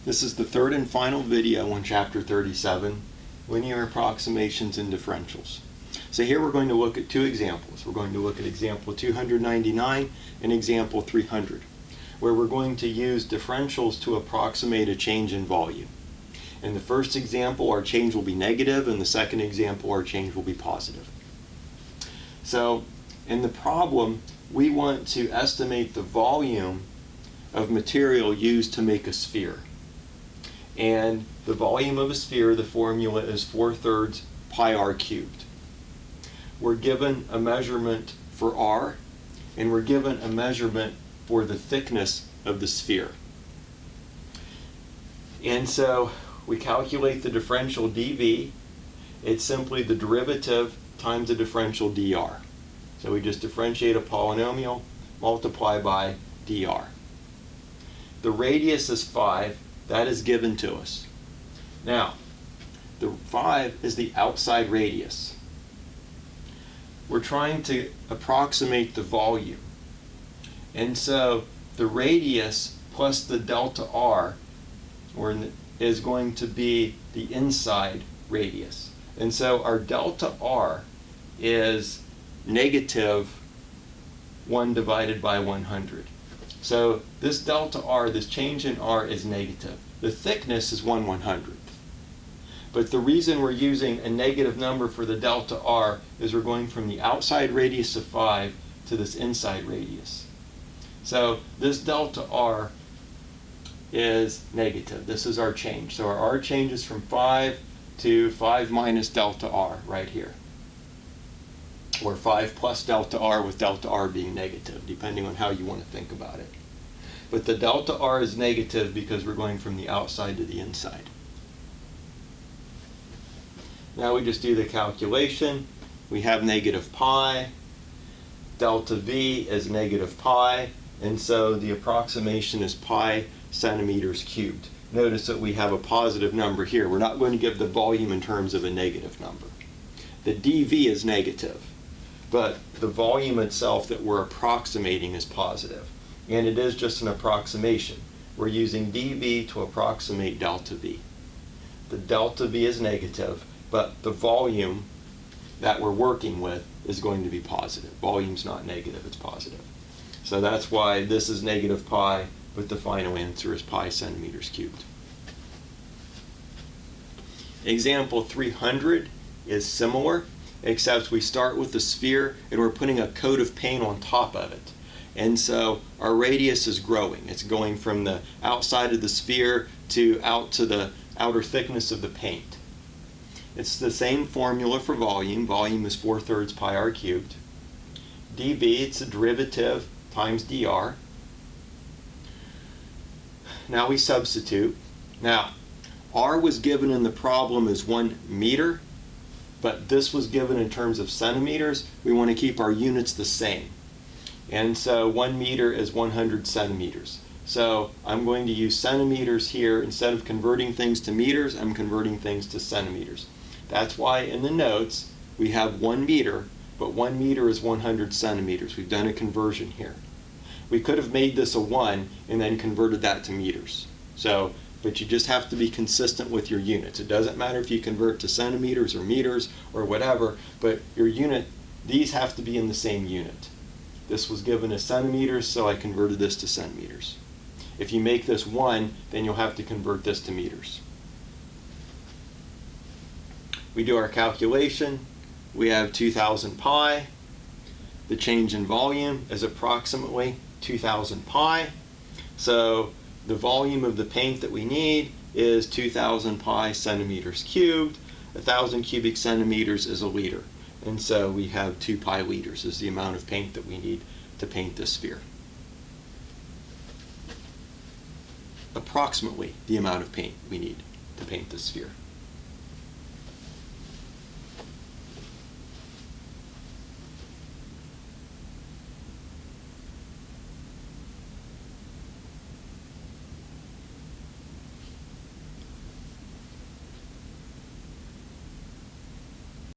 This is the third and final video on Chapter 37, Linear Approximations and Differentials. So here we're going to look at two examples. We're going to look at example 299 and example 300, where we're going to use differentials to approximate a change in volume. In the first example, our change will be negative, and the second example, our change will be positive. So in the problem, we want to estimate the volume of material used to make a sphere. And the volume of a sphere, the formula is 4/3 pi r cubed. We're given a measurement for r, and we're given a measurement for the thickness of the sphere. And so we calculate the differential dv. It's simply the derivative times the differential dr. So we just differentiate a polynomial, multiply by dr. The radius is 5. That is given to us. Now, the 5 is the outside radius. We're trying to approximate the volume. And so the radius plus the delta r is going to be the inside radius. And so our delta r is negative 1 divided by 100. So this delta r, this change in r, is negative. The thickness is 1/100th. But the reason we're using a negative number for the delta r is we're going from the outside radius of 5 to this inside radius. So this delta r is negative. This is our change. So our r changes from 5 to 5 minus delta r right here. Or 5 plus delta r, with delta r being negative, depending on how you want to think about it. But the delta r is negative because we're going from the outside to the inside. Now we just do the calculation. We have negative pi. Delta v is negative pi. And so the approximation is pi centimeters cubed. Notice that we have a positive number here. We're not going to give the volume in terms of a negative number. The dv is negative, but the volume itself that we're approximating is positive. And it is just an approximation. We're using dv to approximate delta v. The delta v is negative, but the volume that we're working with is going to be positive. Volume's not negative, it's positive. So that's why this is negative pi, but the final answer is pi centimeters cubed. Example 300 is similar, except we start with the sphere and we're putting a coat of paint on top of it. And so our radius is growing. It's going from the outside of the sphere to out to the outer thickness of the paint. It's the same formula for volume. Volume is 4/3 pi r cubed. dv, it's a derivative times dr. Now we substitute. Now, r was given in the problem as 1 meter, but this was given in terms of centimeters. We want to keep our units the same. And so 1 meter is 100 centimeters. So I'm going to use centimeters here. Instead of converting things to meters, I'm converting things to centimeters. That's why in the notes we have 1 meter, but 1 meter is 100 centimeters. We've done a conversion here. We could have made this a 1 and then converted that to meters. So, but you just have to be consistent with your units. It doesn't matter if you convert to centimeters or meters or whatever, but your unit, these have to be in the same unit. This was given as centimeters, so I converted this to centimeters. If you make this 1, then you'll have to convert this to meters. We do our calculation. We have 2,000 pi. The change in volume is approximately 2,000 pi. So the volume of the paint that we need is 2,000 pi centimeters cubed. 1,000 cubic centimeters is a liter. And so we have 2 pi liters is the amount of paint that we need to paint this sphere. Approximately the amount of paint we need to paint this sphere.